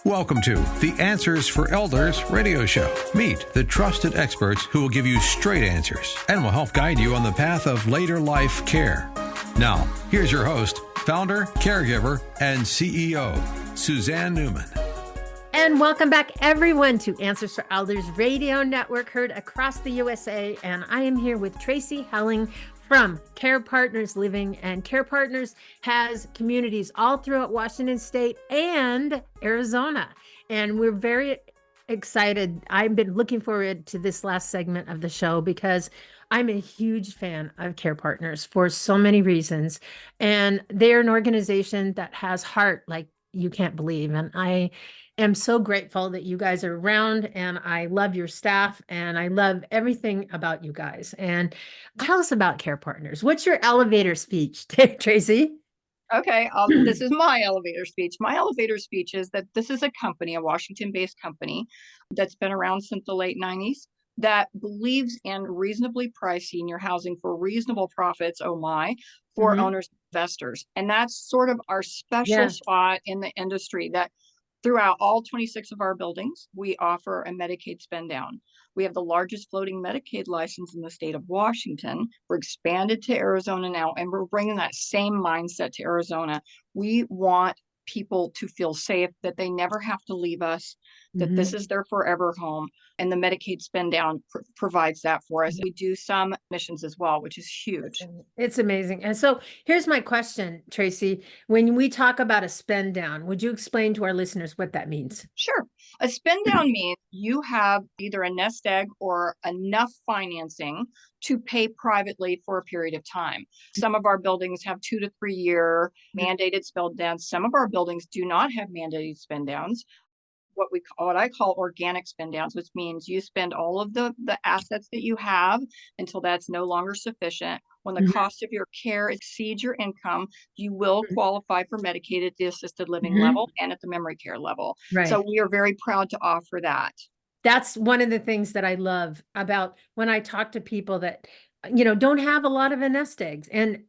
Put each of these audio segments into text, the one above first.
Welcome to the Answers for Elders radio show. Meet the trusted experts who will give you straight answers and will help guide you on the path of later life care. Now, here's your host, founder, caregiver, and CEO, Suzanne Newman. And welcome back, everyone, to Answers for Elders radio network, heard across the USA. And I am here with Tracy Helling from CarePartners Living. And CarePartners has communities all throughout Washington State and Arizona. And we're very excited. I've been looking forward to this last segment of the show because I'm a huge fan of CarePartners for so many reasons. And they're an organization that has heart like you can't believe. And I am so grateful that you guys are around, and I love your staff, and I love everything about you guys. And tell us about CarePartners. What's your elevator speech, Tracy? Okay, this is my elevator speech. My elevator speech is that this is a company, a Washington-based company that's been around since the late 90s that believes in reasonably priced senior housing for reasonable profits, for owners and investors. And that's sort of our special spot in the industry, that throughout all 26 of our buildings, we offer a Medicaid spend down. We have the largest floating Medicaid license in the state of Washington. We're expanded to Arizona now, and we're bringing that same mindset to Arizona. We want people to feel safe, that they never have to leave us, that this is their forever home. And the Medicaid spend down provides that for us. We do some missions as well, which is huge. It's amazing. And so here's my question, Tracy. When we talk about a spend down, would you explain to our listeners what that means? Sure. A spend down means you have either a nest egg or enough financing to pay privately for a period of time. Some of our buildings have 2 to 3 year mandated spend downs. Some of our buildings do not have mandated spend downs. What I call organic spend downs, which means you spend all of the assets that you have until that's no longer sufficient. When the cost of your care exceeds your income, you will qualify for Medicaid at the assisted living level and at the memory care level. Right. So we are very proud to offer that. That's one of the things that I love about when I talk to people that, don't have a lot of nest eggs. And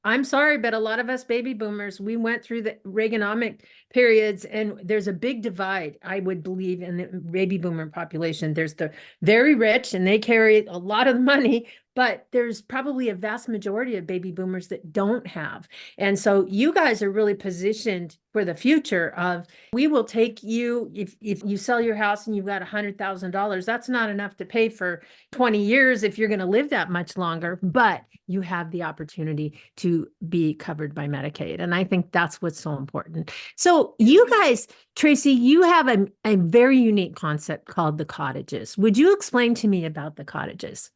I'm sorry, but a lot of us baby boomers, we went through the Reaganomic periods, and there's a big divide, I would believe, in the baby boomer population. There's the very rich, and they carry a lot of money, but there's probably a vast majority of baby boomers that don't have. And so you guys are really positioned for the future of, we will take you, if you sell your house and you've got $100,000, that's not enough to pay for 20 years if you're going to live that much longer, but you have the opportunity to be covered by Medicaid. And I think that's what's so important. So you guys, Tracy, you have a very unique concept called the cottages. Would you explain to me about the cottages?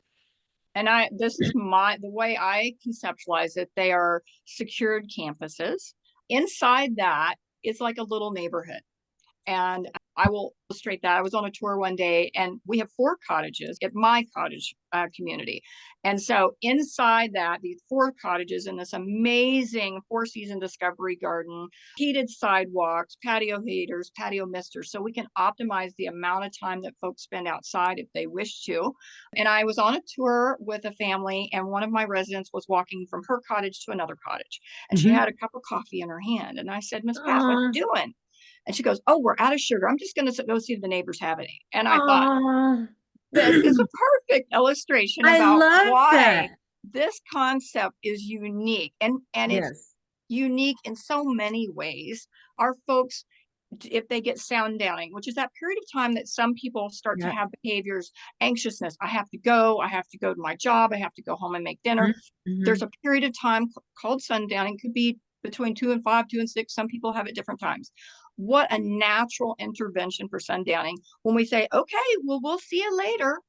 And this is the way I conceptualize it. They are secured campuses. Inside that is like a little neighborhood. And I will illustrate that. I was on a tour one day, and we have 4 cottages at my cottage community. And so inside that, these 4 cottages in this amazing 4-season discovery garden, heated sidewalks, patio heaters, patio misters, so we can optimize the amount of time that folks spend outside if they wish to. And I was on a tour with a family, and one of my residents was walking from her cottage to another cottage, and she had a cup of coffee in her hand. And I said, "Miss Pat, what are you doing?" And she goes, "Oh, we're out of sugar. I'm just going to go see if the neighbors have any." And I thought, this is a perfect illustration about why this concept is unique. And it's unique in so many ways. Our folks, if they get sundowning, which is that period of time that some people start to have behaviors, anxiousness. I have to go to my job. I have to go home and make dinner. There's a period of time called sundowning. Could be between 2 and 5, 2 and 6. Some people have it different times. What a natural intervention for sundowning when we say, "Okay, well, we'll see you later."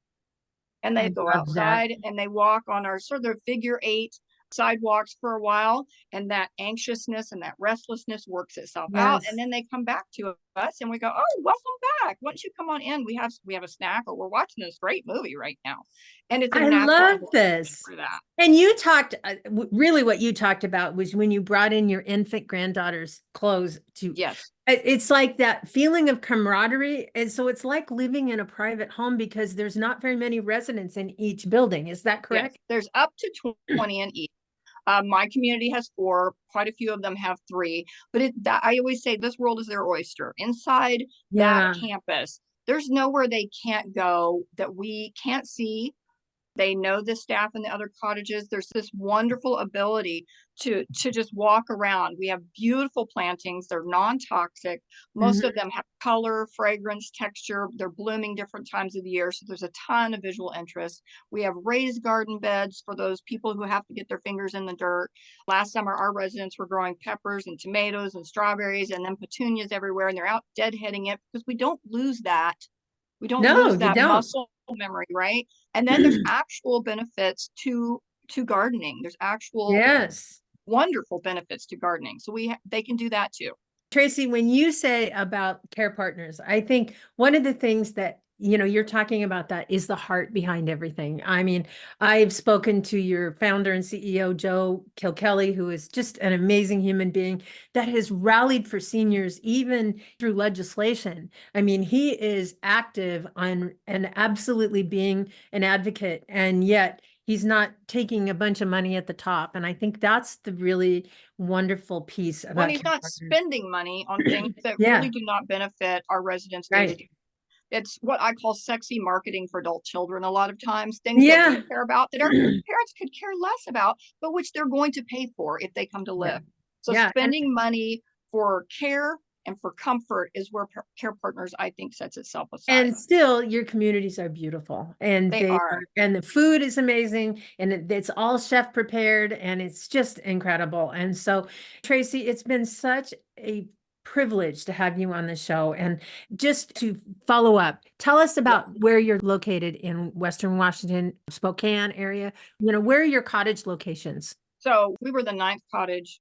And they go outside and they walk on our sort of figure 8 sidewalks for a while, and that anxiousness and that restlessness works itself out, and then they come back to us and we go, "Oh, welcome back. Why don't you come on in? We have a snack, or we're watching this great movie right now." And it's I love this for that. And you talked really what you talked about was when you brought in your infant granddaughter's clothes to it's like that feeling of camaraderie. And so it's like living in a private home because there's not very many residents in each building. Is that correct? Yes, there's up to 20 in each. My community has 4. Quite a few of them have 3. But I always say this world is their oyster. Inside that campus, there's nowhere they can't go that we can't see. They know the staff in the other cottages. There's this wonderful ability to just walk around. We have beautiful plantings. They're non-toxic. Most of them have color, fragrance, texture. They're blooming different times of the year. So there's a ton of visual interest. We have raised garden beds for those people who have to get their fingers in the dirt. Last summer, our residents were growing peppers and tomatoes and strawberries and then petunias everywhere, and they're out deadheading it because we don't lose that. We don't lose that muscle memory, right? And then there's actual benefits to gardening. There's actual wonderful benefits to gardening. So they can do that too. Tracy, when you say about CarePartners, I think one of the things that you're talking about that is the heart behind everything. I mean, I've spoken to your founder and CEO, Joe Kilkelly, who is just an amazing human being that has rallied for seniors even through legislation. I mean, he is active on and absolutely being an advocate, and yet he's not taking a bunch of money at the top. And I think that's the really wonderful piece about when he's not spending money on things that really do not benefit our residents day to day. It's what I call sexy marketing for adult children. A lot of times things that we care about that our parents could care less about, but which they're going to pay for if they come to live. So spending money for care and for comfort is where CarePartners, I think, sets itself aside. And still, your communities are beautiful, and they are, and the food is amazing, and it's all chef prepared, and it's just incredible. And so, Tracy, it's been such a privilege to have you on the show. And just to follow up, tell us about where you're located in Western Washington, Spokane area. Where are your cottage locations? So we were the 9th cottage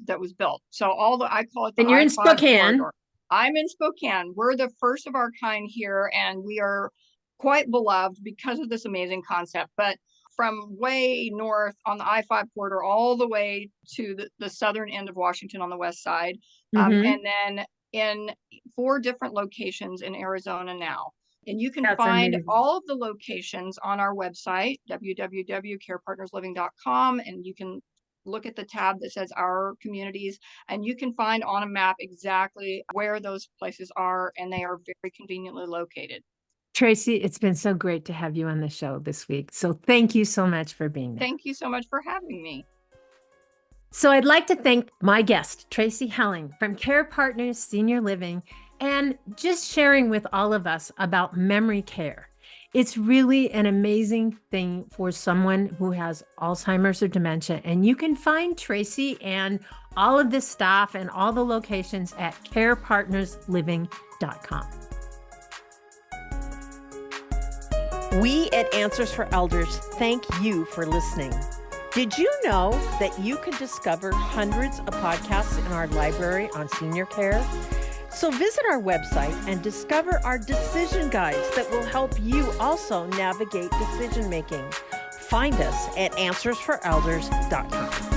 that was built. So I call it the And you're in Spokane. Corridor. I'm in Spokane. We're the first of our kind here, and we are quite beloved because of this amazing concept. But from way north on the I-5 corridor all the way to the southern end of Washington on the west side. And then in 4 different locations in Arizona now. And you can find all of the locations on our website, www.carepartnersliving.com, and you can look at the tab that says our communities, and you can find on a map exactly where those places are, and they are very conveniently located. Tracy, it's been so great to have you on the show this week. So thank you so much for being there. Thank you so much for having me. So I'd like to thank my guest, Tracy Helling from CarePartners Senior Living, and just sharing with all of us about memory care. It's really an amazing thing for someone who has Alzheimer's or dementia. And you can find Tracy and all of this staff and all the locations at carepartnersliving.com. We at Answers for Elders thank you for listening. Did you know that you can discover hundreds of podcasts in our library on senior care? So visit our website and discover our decision guides that will help you also navigate decision making. Find us at answersforelders.com.